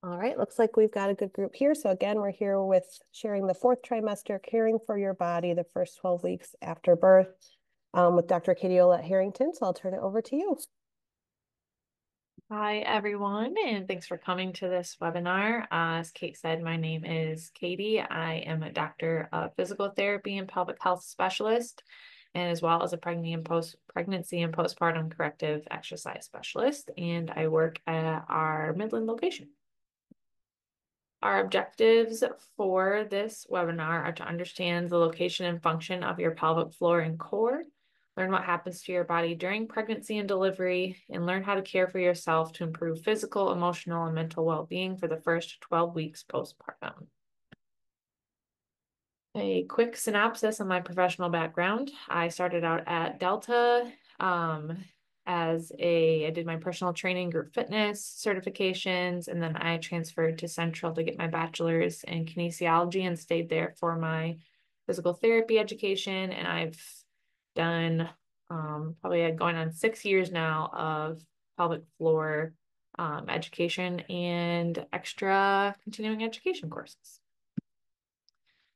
All right, looks like we've got a good group here. So again, we're here with sharing the fourth trimester, caring for your body, the first 12 weeks after birth, with Dr. Katie Ouillette-Harrington. So I'll turn it over to you. Hi, everyone, and thanks for coming to this webinar. As Kate said, my name is Katie. I am a doctor of physical therapy and pelvic health specialist, and as well as a pregnancy and postpartum corrective exercise specialist, and I work at our Midland location. Our objectives for this webinar are to understand the location and function of your pelvic floor and core, learn what happens to your body during pregnancy and delivery, and learn how to care for yourself to improve physical, emotional, and mental well-being for the first 12 weeks postpartum. A quick synopsis of my professional background. I started out at Delta I did my personal training, group fitness certifications, and then I transferred to Central to get my bachelor's in kinesiology and stayed there for my physical therapy education. And I've done probably going on 6 years now of pelvic floor education and extra continuing education courses.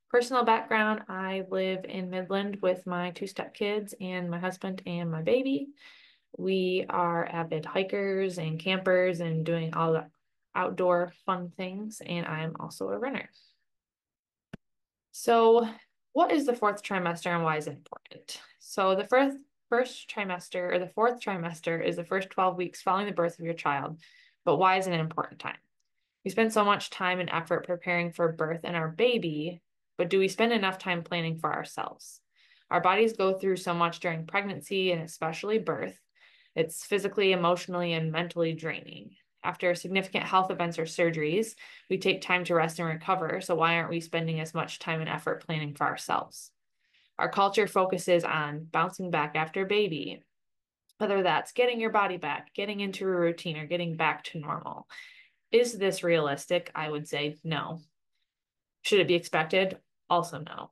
Personal background, I live in Midland with my two stepkids and my husband and my baby. We are avid hikers and campers and doing all the outdoor fun things, and I'm also a runner. So, what is the fourth trimester and why is it important? So, the first trimester or the fourth trimester is the first 12 weeks following the birth of your child. But why is it an important time? We spend so much time and effort preparing for birth and our baby, but do we spend enough time planning for ourselves? Our bodies go through so much during pregnancy and especially birth. It's physically, emotionally, and mentally draining. After significant health events or surgeries, we take time to rest and recover. So, why aren't we spending as much time and effort planning for ourselves? Our culture focuses on bouncing back after baby, whether that's getting your body back, getting into a routine, or getting back to normal. Is this realistic? I would say no. Should it be expected? Also no.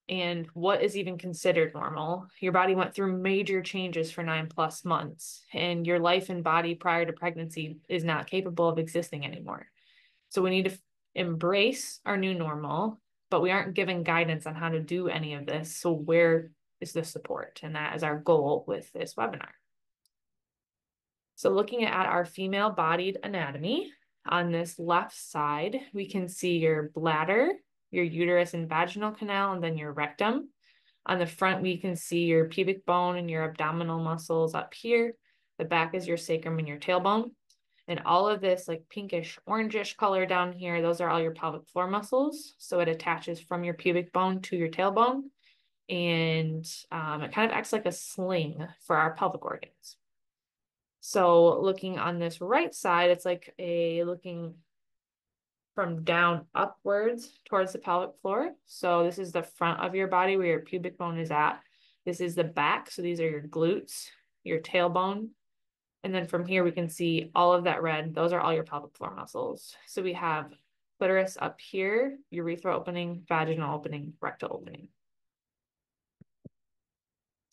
And what is even considered normal? Your body went through major changes for 9+ months, and your life and body prior to pregnancy is not capable of existing anymore. So we need to embrace our new normal, but we aren't given guidance on how to do any of this. So where is the support? And that is our goal with this webinar. So looking at our female bodied anatomy, on this left side, we can see your bladder, your uterus and vaginal canal, and then your rectum. On the front, we can see your pubic bone and your abdominal muscles up here. The back is your sacrum and your tailbone. And all of this like pinkish, orangish color down here, those are all your pelvic floor muscles. So it attaches from your pubic bone to your tailbone. And it kind of acts like a sling for our pelvic organs. So looking on this right side, it's like looking from down upwards towards the pelvic floor. So this is the front of your body where your pubic bone is at. This is the back. So these are your glutes, your tailbone. And then from here, we can see all of that red. Those are all your pelvic floor muscles. So we have clitoris up here, urethra opening, vaginal opening, rectal opening.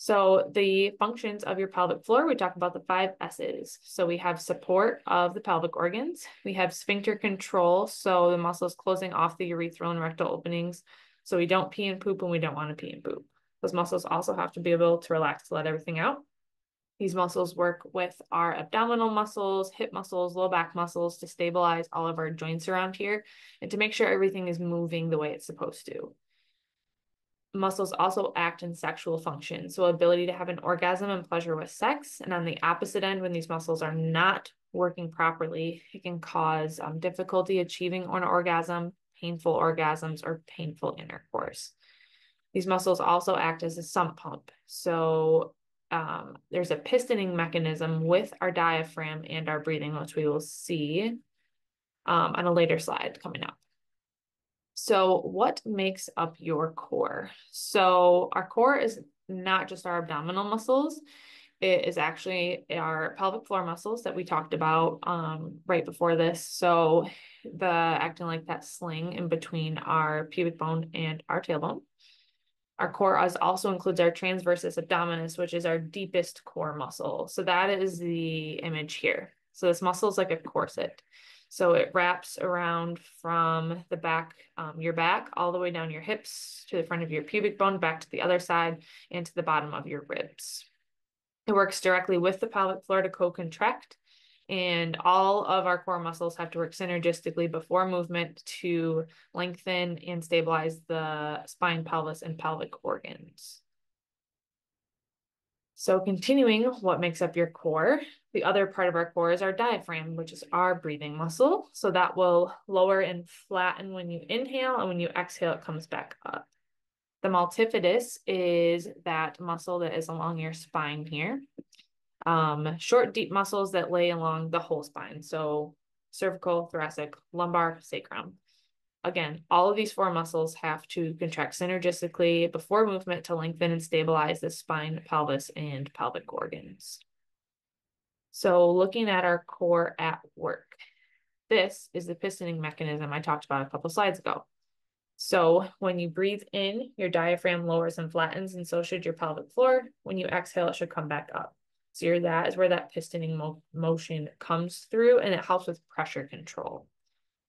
So the functions of your pelvic floor, we talk about the 5 S's. So we have support of the pelvic organs. We have sphincter control. So the muscles closing off the urethral and rectal openings. So we don't pee and poop when we don't want to pee and poop. Those muscles also have to be able to relax to let everything out. These muscles work with our abdominal muscles, hip muscles, low back muscles to stabilize all of our joints around here and to make sure everything is moving the way it's supposed to. Muscles also act in sexual function, so ability to have an orgasm and pleasure with sex. And on the opposite end, when these muscles are not working properly, it can cause difficulty achieving an orgasm, painful orgasms, or painful intercourse. These muscles also act as a sump pump. So there's a pistoning mechanism with our diaphragm and our breathing, which we will see on a later slide coming up. So what makes up your core? So our core is not just our abdominal muscles. It is actually our pelvic floor muscles that we talked about right before this. So the acting like that sling in between our pubic bone and our tailbone. Our core also includes our transversus abdominis, which is our deepest core muscle. So that is the image here. So this muscle is like a corset. So it wraps around from the back, your back, all the way down your hips to the front of your pubic bone, back to the other side, and to the bottom of your ribs. It works directly with the pelvic floor to co-contract, and all of our core muscles have to work synergistically before movement to lengthen and stabilize the spine, pelvis, and pelvic organs. So continuing, what makes up your core? The other part of our core is our diaphragm, which is our breathing muscle. So that will lower and flatten when you inhale, and when you exhale, it comes back up. The multifidus is that muscle that is along your spine here. Short, deep muscles that lay along the whole spine. So cervical, thoracic, lumbar, sacrum. Again, all of these four muscles have to contract synergistically before movement to lengthen and stabilize the spine, pelvis, and pelvic organs. So looking at our core at work, this is the pistoning mechanism I talked about a couple slides ago. So when you breathe in, your diaphragm lowers and flattens, and so should your pelvic floor. When you exhale, it should come back up. So that is where that pistoning motion comes through, and it helps with pressure control.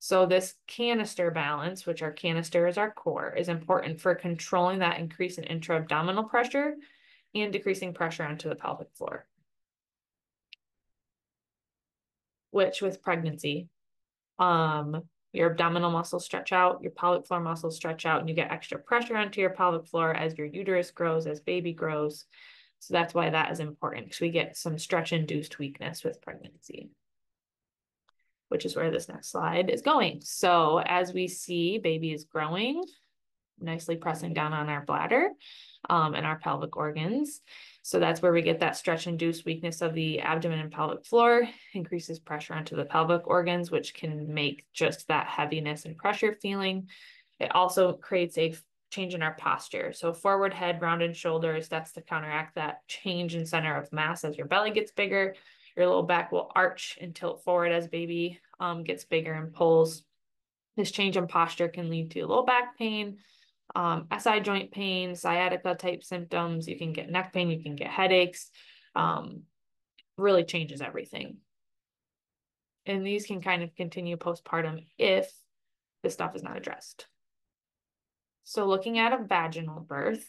So this canister balance, which our canister is our core, is important for controlling that increase in intra-abdominal pressure and decreasing pressure onto the pelvic floor. Which with pregnancy, your abdominal muscles stretch out, your pelvic floor muscles stretch out, and you get extra pressure onto your pelvic floor as your uterus grows, as baby grows. So that's why that is important, because we get some stretch-induced weakness with pregnancy, which is where this next slide is going. So as we see, baby is growing, nicely pressing down on our bladder and our pelvic organs. So that's where we get that stretch-induced weakness of the abdomen and pelvic floor, increases pressure onto the pelvic organs, which can make just that heaviness and pressure feeling. It also creates a change in our posture. So forward head, rounded shoulders, that's to counteract that change in center of mass as your belly gets bigger. Your low back will arch and tilt forward as baby gets bigger and pulls. This change in posture can lead to low back pain, SI joint pain, sciatica type symptoms. You can get neck pain, you can get headaches. Really changes everything. And these can kind of continue postpartum if this stuff is not addressed. So looking at a vaginal birth,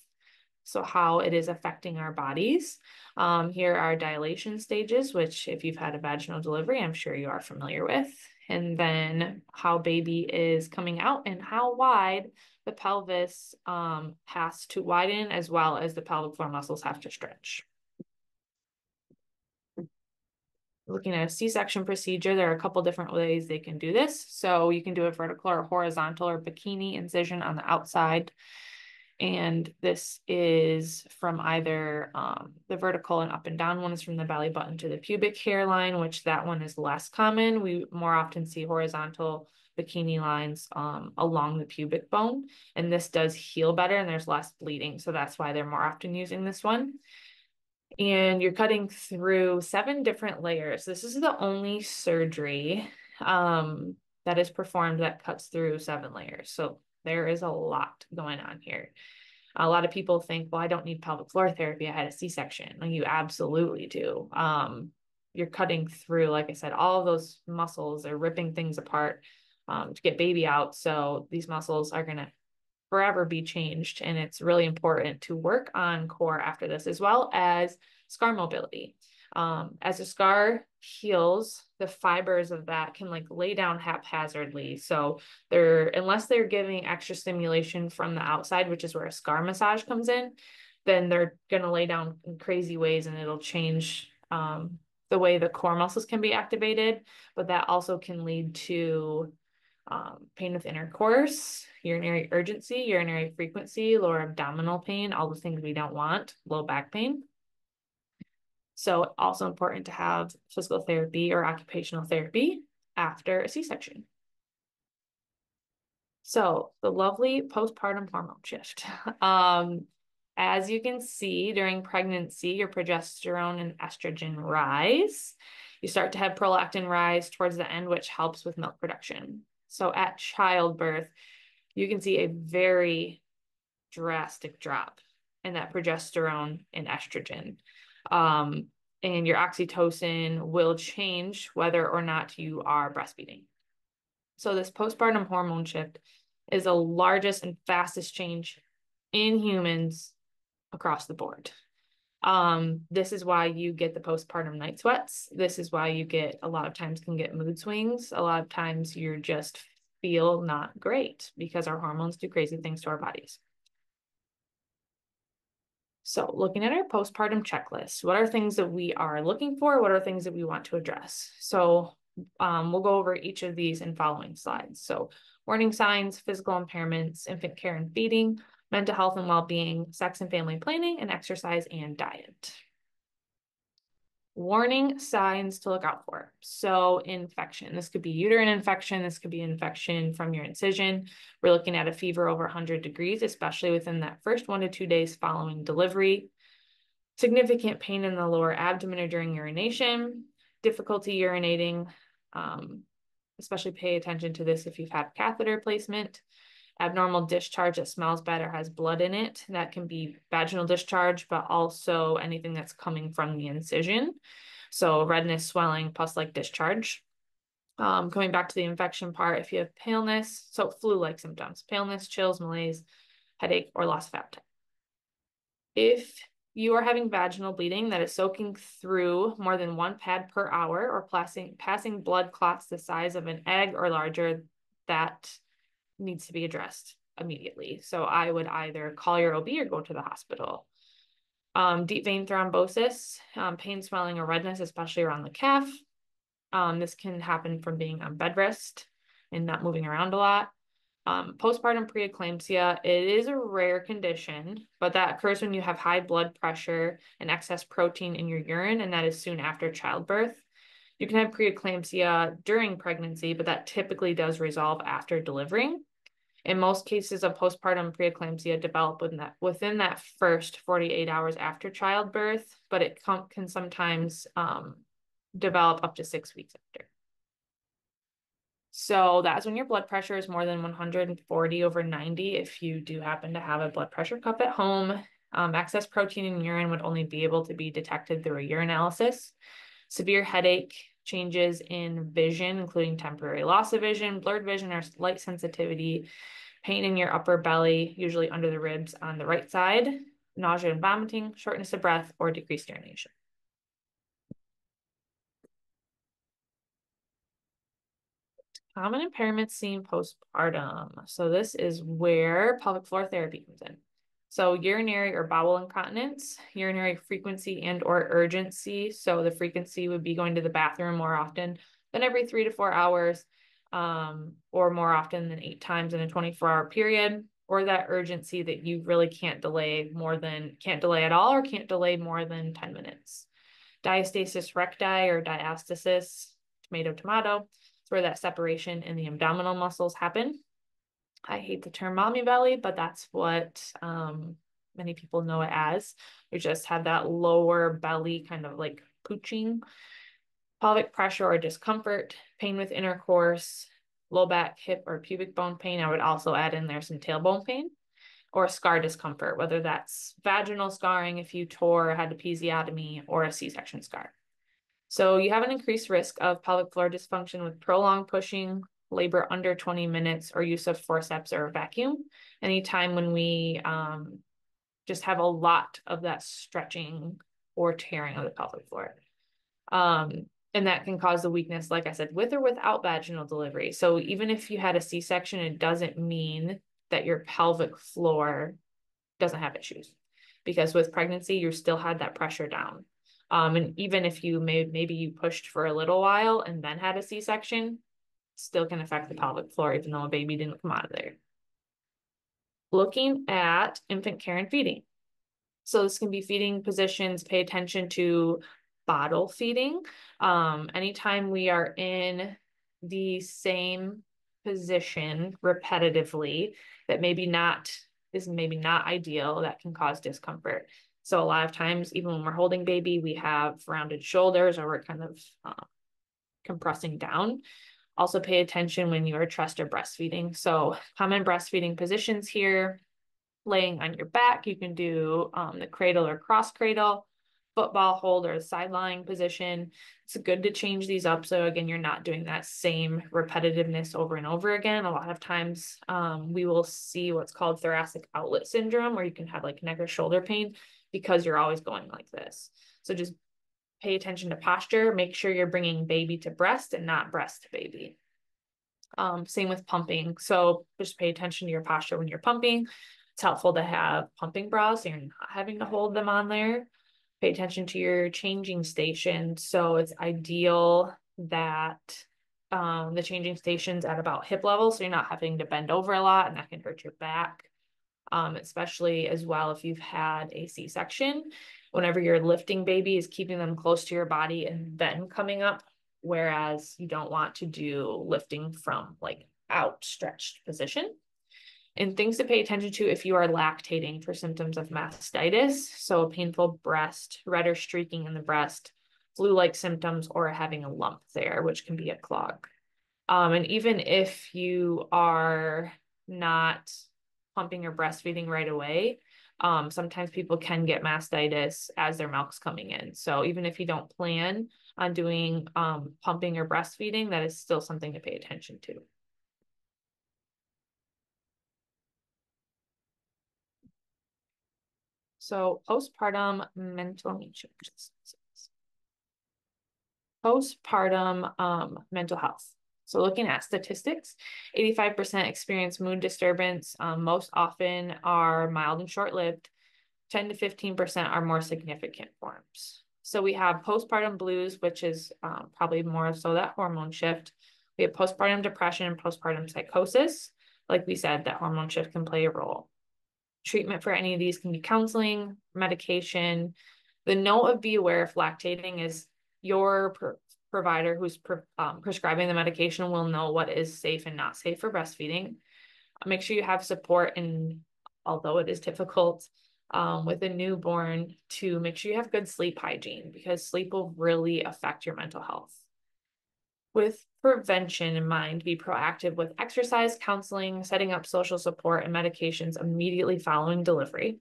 so how it is affecting our bodies. Here are dilation stages, which if you've had a vaginal delivery, I'm sure you are familiar with. And then how baby is coming out and how wide the pelvis has to widen, as well as the pelvic floor muscles have to stretch. Looking at a C-section procedure, there are a couple different ways they can do this. So you can do a vertical or horizontal or bikini incision on the outside. And this is from either the vertical and up and down one is from the belly button to the pubic hairline, which that one is less common. We more often see horizontal bikini lines along the pubic bone, and this does heal better and there's less bleeding. So that's why they're more often using this one. And you're cutting through 7 different layers. This is the only surgery that is performed that cuts through 7 layers. So there is a lot going on here. A lot of people think, well, I don't need pelvic floor therapy. I had a C-section. And you absolutely do. You're cutting through, like I said, all of those muscles are ripping things apart to get baby out. So these muscles are going to forever be changed. And it's really important to work on core after this, as well as scar mobility. As a scar heals, the fibers of that can like lay down haphazardly. So unless they're giving extra stimulation from the outside, which is where a scar massage comes in, then they're going to lay down in crazy ways and it'll change the way the core muscles can be activated. But that also can lead to pain with intercourse, urinary urgency, urinary frequency, lower abdominal pain, all the things we don't want, low back pain. So also important to have physical therapy or occupational therapy after a C-section. So the lovely postpartum hormone shift. As you can see, during pregnancy, your progesterone and estrogen rise. You start to have prolactin rise towards the end, which helps with milk production. So at childbirth, you can see a very drastic drop in that progesterone and estrogen. And your oxytocin will change whether or not you are breastfeeding. So this postpartum hormone shift is the largest and fastest change in humans across the board. This is why you get the postpartum night sweats. This is why you get, a lot of times can get mood swings. A lot of times you're just feel not great because our hormones do crazy things to our bodies. So looking at our postpartum checklist, what are things that we are looking for? What are things that we want to address? So we'll go over each of these in following slides. So warning signs, physical impairments, infant care and feeding, mental health and well-being, sex and family planning, and exercise and diet. Warning signs to look out for. So infection, this could be uterine infection. This could be infection from your incision. We're looking at a fever over 100 degrees, especially within that first 1 to 2 days following delivery. Significant pain in the lower abdomen or during urination, difficulty urinating, especially pay attention to this if you've had catheter placement. Abnormal discharge that smells bad or has blood in it. That can be vaginal discharge, but also anything that's coming from the incision. So redness, swelling, pus-like discharge. Coming back to the infection part, if you have paleness, so flu-like symptoms, paleness, chills, malaise, headache, or loss of appetite. If you are having vaginal bleeding that is soaking through more than 1 pad per hour or passing blood clots the size of an egg or larger, that needs to be addressed immediately. So I would either call your OB or go to the hospital. Deep vein thrombosis, pain, swelling, or redness, especially around the calf. This can happen from being on bed rest and not moving around a lot. Postpartum preeclampsia, it is a rare condition, but that occurs when you have high blood pressure and excess protein in your urine, and that is soon after childbirth. You can have preeclampsia during pregnancy, but that typically does resolve after delivering. In most cases of postpartum preeclampsia develop within that first 48 hours after childbirth, but it can sometimes develop up to 6 weeks after. So that's when your blood pressure is more than 140/90. If you do happen to have a blood pressure cuff at home, excess protein in urine would only be able to be detected through a urinalysis. Severe headache, changes in vision, including temporary loss of vision, blurred vision, or light sensitivity, pain in your upper belly, usually under the ribs on the right side, nausea and vomiting, shortness of breath, or decreased urination. Common impairments seen postpartum. So this is where pelvic floor therapy comes in. So urinary or bowel incontinence, urinary frequency and or urgency. So the frequency would be going to the bathroom more often than every 3 to 4 hours, or more often than 8 times in a 24-hour period, or that urgency that you really can't delay at all or can't delay more than 10 minutes. Diastasis recti or diastasis, tomato, it's where that separation in the abdominal muscles happen. I hate the term mommy belly, but that's what many people know it as. You just have that lower belly kind of like pooching. Pelvic pressure or discomfort, pain with intercourse, low back, hip, or pubic bone pain. I would also add in there some tailbone pain or scar discomfort, whether that's vaginal scarring if you tore, had episiotomy, or a C-section scar. So you have an increased risk of pelvic floor dysfunction with prolonged pushing, labor under 20 minutes, or use of forceps or a vacuum. Anytime when we just have a lot of that stretching or tearing of the pelvic floor. And that can cause the weakness, like I said, with or without vaginal delivery. So even if you had a C-section, it doesn't mean that your pelvic floor doesn't have issues. Because with pregnancy, you still had that pressure down. And even if you maybe you pushed for a little while and then had a C-section, still can affect the pelvic floor, even though a baby didn't come out of there. Looking at infant care and feeding. So this can be feeding positions, pay attention to bottle feeding. Anytime we are in the same position repetitively, that is maybe not ideal, that can cause discomfort. So a lot of times, even when we're holding baby, we have rounded shoulders or we're kind of compressing down. Also pay attention when you are trust or breastfeeding. So common breastfeeding positions here, laying on your back. You can do the cradle or cross cradle. football hold or a sideline position. It's good to change these up. So again, you're not doing that same repetitiveness over and over again. A lot of times we will see what's called thoracic outlet syndrome, where you can have like neck or shoulder pain because you're always going like this. So just pay attention to posture. Make sure you're bringing baby to breast and not breast to baby. Same with pumping. So just pay attention to your posture when you're pumping. It's helpful to have pumping bras so you're not having to hold them on there. Pay attention to your changing station. So it's ideal that the changing station's at about hip level, so you're not having to bend over a lot, and that can hurt your back. Especially as well if you've had a C-section. Whenever you're lifting babies, keeping them close to your body and then coming up, whereas you don't want to do lifting from like outstretched position. And things to pay attention to if you are lactating for symptoms of mastitis, so a painful breast, red or streaking in the breast, flu-like symptoms, or having a lump there, which can be a clog. And even if you are not pumping or breastfeeding right away, sometimes people can get mastitis as their milk's coming in. So even if you don't plan on doing pumping or breastfeeding, that is still something to pay attention to. So postpartum mental mental health. So looking at statistics, 85% experience mood disturbance. Most often are mild and short-lived. 10 to 15% are more significant forms. So we have postpartum blues, which is probably more so that hormone shift. We have postpartum depression and postpartum psychosis. Like we said, that hormone shift can play a role. Treatment for any of these can be counseling, medication. The note of be aware if lactating is your provider who's prescribing the medication will know what is safe and not safe for breastfeeding. Make sure you have support, and although it is difficult with a newborn, to make sure you have good sleep hygiene, because sleep will really affect your mental health. With prevention in mind, be proactive with exercise, counseling, setting up social support, and medications immediately following delivery.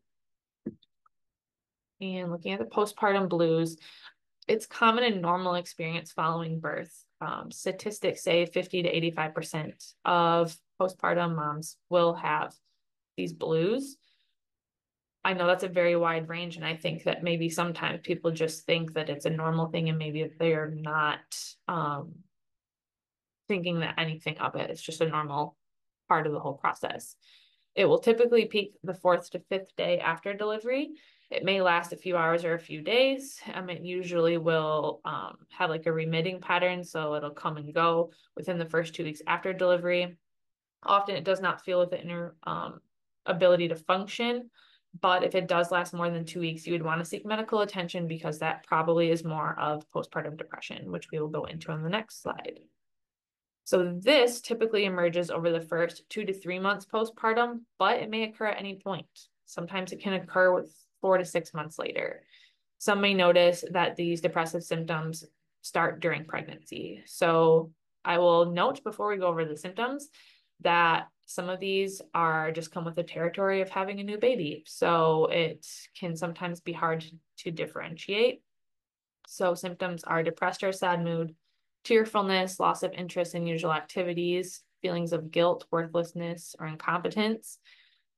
And looking at the postpartum blues, it's common and normal experience following birth. Statistics say 50 to 85% of postpartum moms will have these blues. I know that's a very wide range, and I think that maybe sometimes people just think that it's a normal thing, and maybe they're not thinking that anything of it. It's just a normal part of the whole process. It will typically peak the 4th to 5th day after delivery. It may last a few hours or a few days. It usually will have like a remitting pattern, so it'll come and go within the first 2 weeks after delivery. Often it does not feel with the inner ability to function, but if it does last more than 2 weeks, you would want to seek medical attention, because that probably is more of postpartum depression, which we will go into on the next slide. So this typically emerges over the first 2 to 3 months postpartum, but it may occur at any point. Sometimes it can occur with 4 to 6 months later. Some may notice that these depressive symptoms start during pregnancy. So I will note before we go over the symptoms that some of these are just come with the territory of having a new baby. So it can sometimes be hard to differentiate. So symptoms are depressed or sad mood, tearfulness, loss of interest in usual activities, feelings of guilt, worthlessness, or incompetence,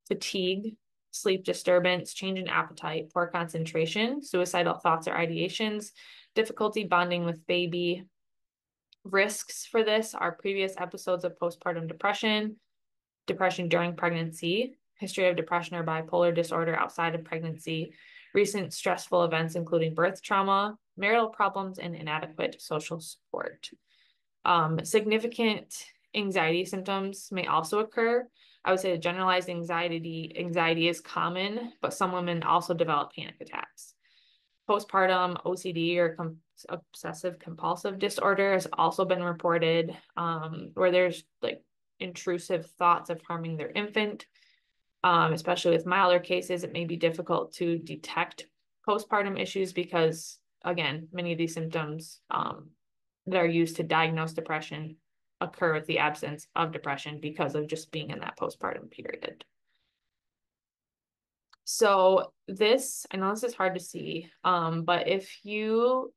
fatigue, sleep disturbance, change in appetite, poor concentration, suicidal thoughts or ideations, difficulty bonding with baby. Risks for this are previous episodes of postpartum depression, depression during pregnancy, history of depression or bipolar disorder outside of pregnancy, recent stressful events, including birth trauma, marital problems, and inadequate social support. Significant anxiety symptoms may also occur. I would say that generalized anxiety is common, but some women also develop panic attacks. Postpartum OCD or obsessive compulsive disorder has also been reported, where there's like intrusive thoughts of harming their infant. Especially with milder cases, it may be difficult to detect postpartum issues because, again, many of these symptoms that are used to diagnose depression occur with the absence of depression because of just being in that postpartum period. So this, I know this is hard to see, but if you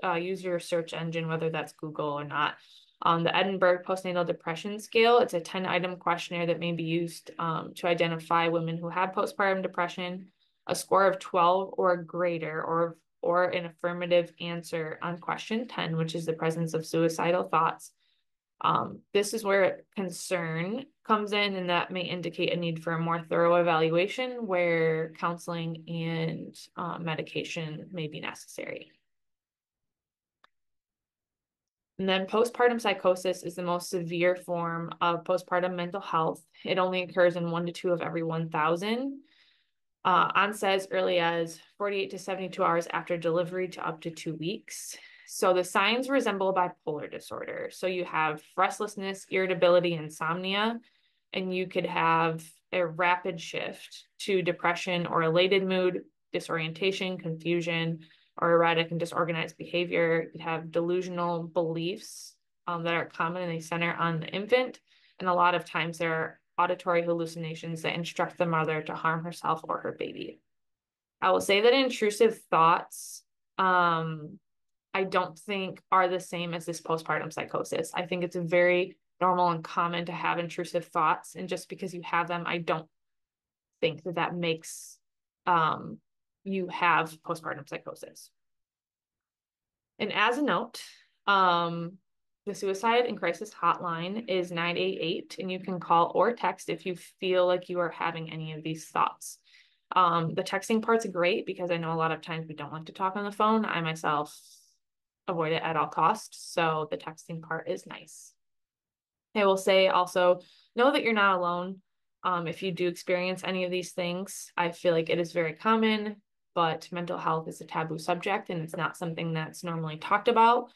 use your search engine, whether that's Google or not, the Edinburgh Postnatal Depression Scale, it's a 10-item questionnaire that may be used to identify women who have postpartum depression. A score of 12 or greater, or an affirmative answer on question 10, which is the presence of suicidal thoughts. This is where concern comes in, and that may indicate a need for a more thorough evaluation where counseling and medication may be necessary. And then postpartum psychosis is the most severe form of postpartum mental health. It only occurs in 1 to 2 of every 1,000. Onset as early as 48 to 72 hours after delivery to up to 2 weeks. So the signs resemble bipolar disorder. So you have restlessness, irritability, insomnia, and you could have a rapid shift to depression or elated mood, disorientation, confusion, or erratic and disorganized behavior. You could have delusional beliefs that are common and they center on the infant. And a lot of times there are auditory hallucinations that instruct the mother to harm herself or her baby. I will say that intrusive thoughts, I don't think are the same as this postpartum psychosis. I think it's very normal and common to have intrusive thoughts. And just because you have them, I don't think that that makes you have postpartum psychosis. And as a note, the suicide and crisis hotline is 988, and you can call or text if you feel like you are having any of these thoughts. The texting part's great because I know a lot of times we don't like to talk on the phone. I myself avoid it at all costs, so the texting part is nice. I will say also, know that you're not alone. If you do experience any of these things, I feel like it is very common, but mental health is a taboo subject and it's not something that's normally talked about.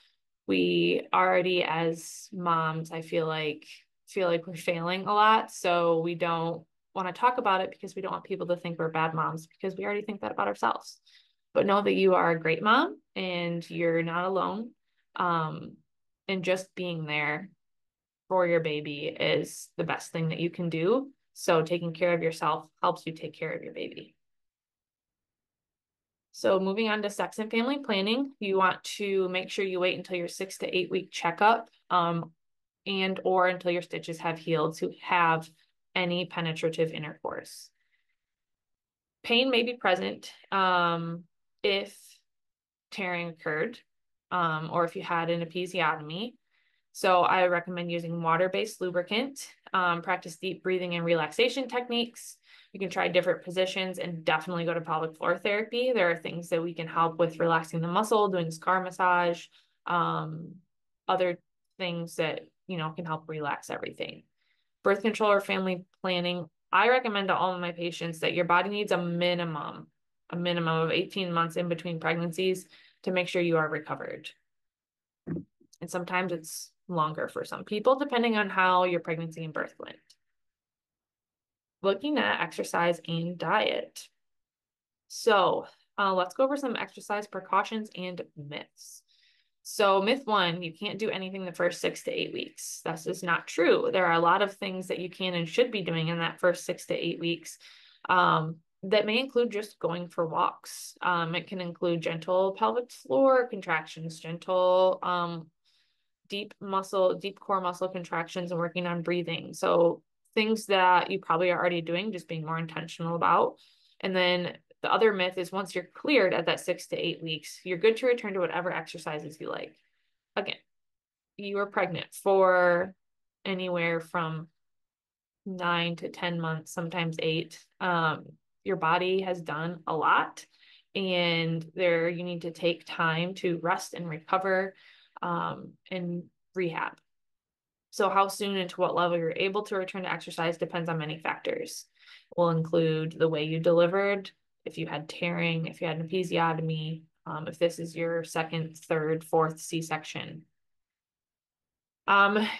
We already, as moms, I feel like we're failing a lot, so we don't want to talk about it because we don't want people to think we're bad moms because we already think that about ourselves. But know that you are a great mom and you're not alone. And just being there for your baby is the best thing that you can do. So taking care of yourself helps you take care of your baby. So moving on to sex and family planning, you want to make sure you wait until your 6 to 8 week checkup, and or until your stitches have healed to have any penetrative intercourse. Pain may be present if tearing occurred, or if you had an episiotomy. So I recommend using water-based lubricant, practice deep breathing and relaxation techniques. You can try different positions and definitely go to pelvic floor therapy. There are things that we can help with relaxing the muscle, doing scar massage, other things that, can help relax everything. Birth control or family planning. I recommend to all of my patients that your body needs a minimum of 18 months in between pregnancies to make sure you are recovered. And sometimes it's longer for some people, depending on how your pregnancy and birth went. Looking at exercise and diet. So let's go over some exercise precautions and myths. So myth 1, you can't do anything the first 6 to 8 weeks. That's just not true. There are a lot of things that you can and should be doing in that first 6 to 8 weeks. That may include just going for walks. It can include gentle pelvic floor contractions, gentle deep core muscle contractions, and working on breathing. So things that you probably are already doing, just being more intentional about. And then the other myth is once you're cleared at that 6 to 8 weeks, you're good to return to whatever exercises you like. Again, you are pregnant for anywhere from 9 to 10 months, sometimes 8. Your body has done a lot, and you need to take time to rest and recover, and rehab. So how soon and to what level you're able to return to exercise depends on many factors. It will include the way you delivered, if you had tearing, if you had an episiotomy, if this is your second, third, fourth C-section.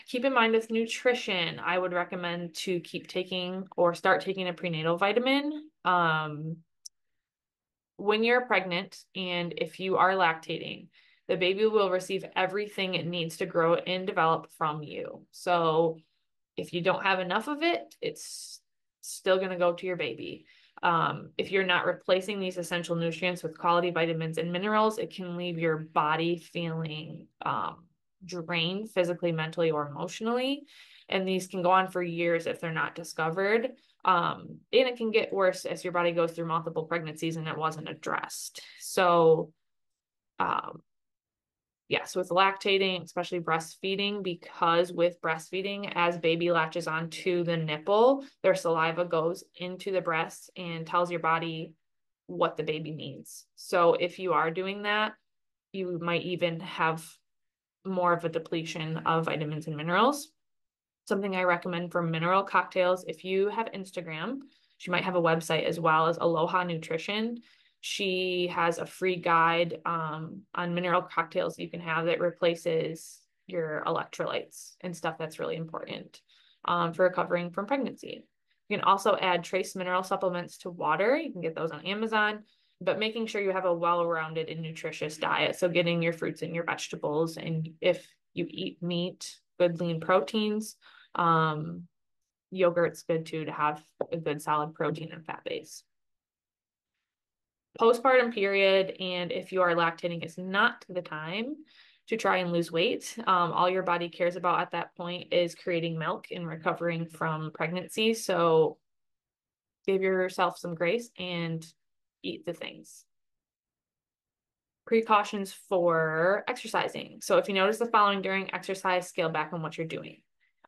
Keep in mind with nutrition, I would recommend to keep taking or start taking a prenatal vitamin. When you're pregnant and if you are lactating, the baby will receive everything it needs to grow and develop from you. So if you don't have enough of it, it's still going to go to your baby. If you're not replacing these essential nutrients with quality vitamins and minerals, it can leave your body feeling drained physically, mentally, or emotionally. And these can go on for years if they're not discovered. And it can get worse as your body goes through multiple pregnancies and it wasn't addressed. So, yes, with lactating, especially breastfeeding, because with breastfeeding, as baby latches onto the nipple, their saliva goes into the breast and tells your body what the baby needs. So if you are doing that, you might even have more of a depletion of vitamins and minerals. Something I recommend for mineral cocktails, if you have Instagram, she might have a website as well as Aloha Nutrition. She has a free guide on mineral cocktails you can have that replaces your electrolytes and stuff that's really important for recovering from pregnancy. You can also add trace mineral supplements to water. You can get those on Amazon, but making sure you have a well-rounded and nutritious diet. So getting your fruits and your vegetables, and if you eat meat, good lean proteins. Yogurt's good too to have a good solid protein and fat base. Postpartum period, and if you are lactating, is not the time to try and lose weight. All your body cares about at that point is creating milk and recovering from pregnancy. So give yourself some grace and eat the things. Precautions for exercising. So if you notice the following during exercise, scale back on what you're doing.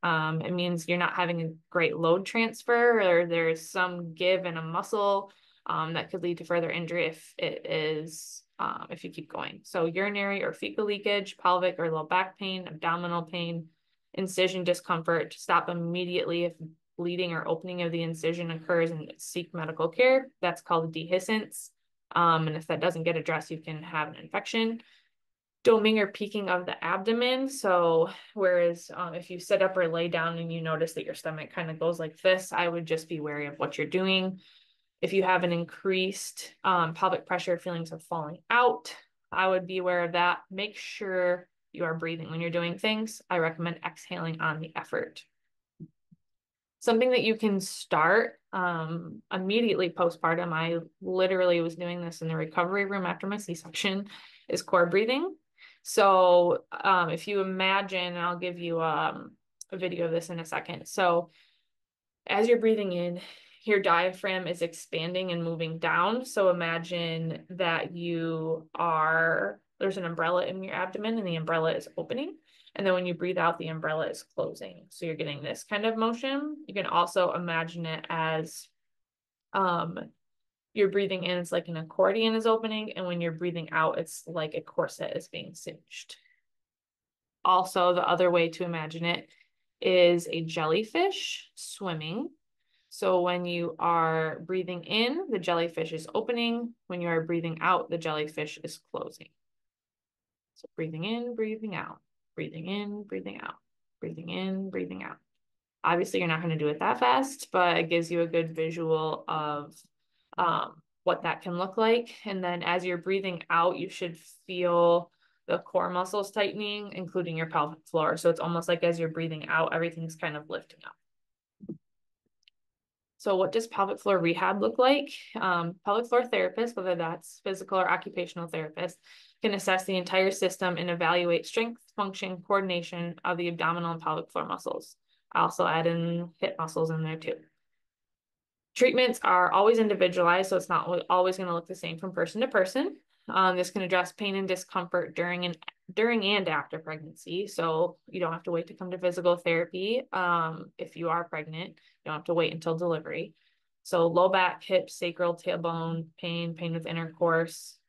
It means you're not having a great load transfer, or there's some give in a muscle that could lead to further injury if you keep going. So urinary or fecal leakage, pelvic or low back pain, abdominal pain, incision discomfort. Stop immediately if bleeding or opening of the incision occurs and seek medical care. That's called dehiscence. And if that doesn't get addressed, you can have an infection. Doming or peaking of the abdomen. So whereas if you sit up or lay down and you notice that your stomach kind of goes like this, I would just be wary of what you're doing. If you have an increased pelvic pressure, feelings of falling out, I would be aware of that. Make sure you are breathing when you're doing things. I recommend exhaling on the effort. Something that you can start immediately postpartum, I literally was doing this in the recovery room after my C-section, is core breathing. So if you imagine, I'll give you a video of this in a second. So as you're breathing in, your diaphragm is expanding and moving down. So imagine that there's an umbrella in your abdomen and the umbrella is opening. And then when you breathe out, the umbrella is closing. So you're getting this kind of motion. You can also imagine it as you're breathing in, it's like an accordion is opening. And when you're breathing out, it's like a corset is being cinched. Also, the other way to imagine it is a jellyfish swimming. So when you are breathing in, the jellyfish is opening. When you are breathing out, the jellyfish is closing. So breathing in, breathing out, breathing in, breathing out, breathing in, breathing out. Obviously, you're not going to do it that fast, but it gives you a good visual of what that can look like. And then as you're breathing out, you should feel the core muscles tightening, including your pelvic floor. So it's almost like as you're breathing out, everything's kind of lifting up. So what does pelvic floor rehab look like? Pelvic floor therapists, whether that's physical or occupational therapists, can assess the entire system and evaluate strength, function, coordination of the abdominal and pelvic floor muscles. I also add in hip muscles in there too. Treatments are always individualized, so it's not always going to look the same from person to person. This can address pain and discomfort during and after pregnancy. So you don't have to wait to come to physical therapy. If you are pregnant, you don't have to wait until delivery. So low back, hips, sacral, tailbone, pain with intercourse.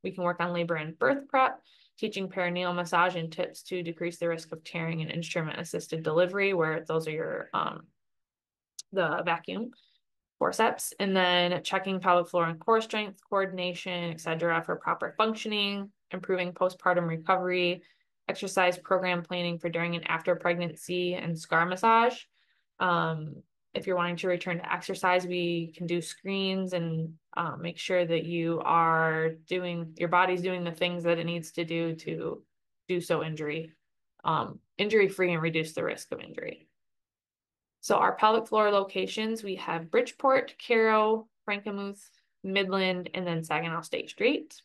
We can work on labor and birth prep, teaching perineal massage and tips to decrease the risk of tearing and instrument-assisted delivery, where those are your the vacuum forceps, and then checking pelvic floor and core strength, coordination, etc. for proper functioning, improving postpartum recovery, exercise program planning for during and after pregnancy, and scar massage. If you're wanting to return to exercise, we can do screens and make sure that your body's doing the things that it needs to do so injury-free and reduce the risk of injury. So our pelvic floor locations, we have Bridgeport, Cairo, Frankenmuth, Midland, and then Saginaw State Street.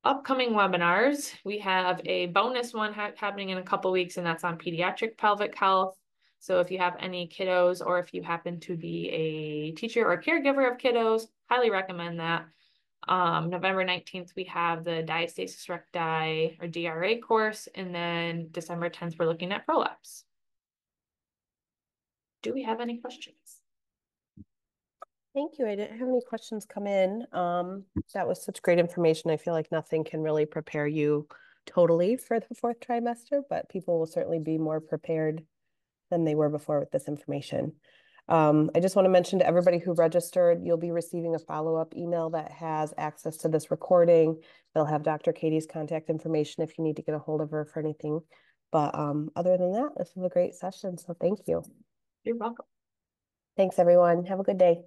Upcoming webinars, we have a bonus one happening in a couple weeks, and that's on pediatric pelvic health. So if you have any kiddos, or if you happen to be a teacher or caregiver of kiddos, highly recommend that. November 19th, we have the diastasis recti or DRA course, and then December 10th, we're looking at prolapse. Do we have any questions? Thank you. I didn't have any questions come in. That was such great information. I feel like nothing can really prepare you totally for the fourth trimester, but people will certainly be more prepared than they were before with this information. I just want to mention to everybody who registered, you'll be receiving a follow-up email that has access to this recording. They'll have Dr. Katie's contact information if you need to get a hold of her for anything. But other than that, this was a great session, so thank you. You're welcome. Thanks, everyone. Have a good day.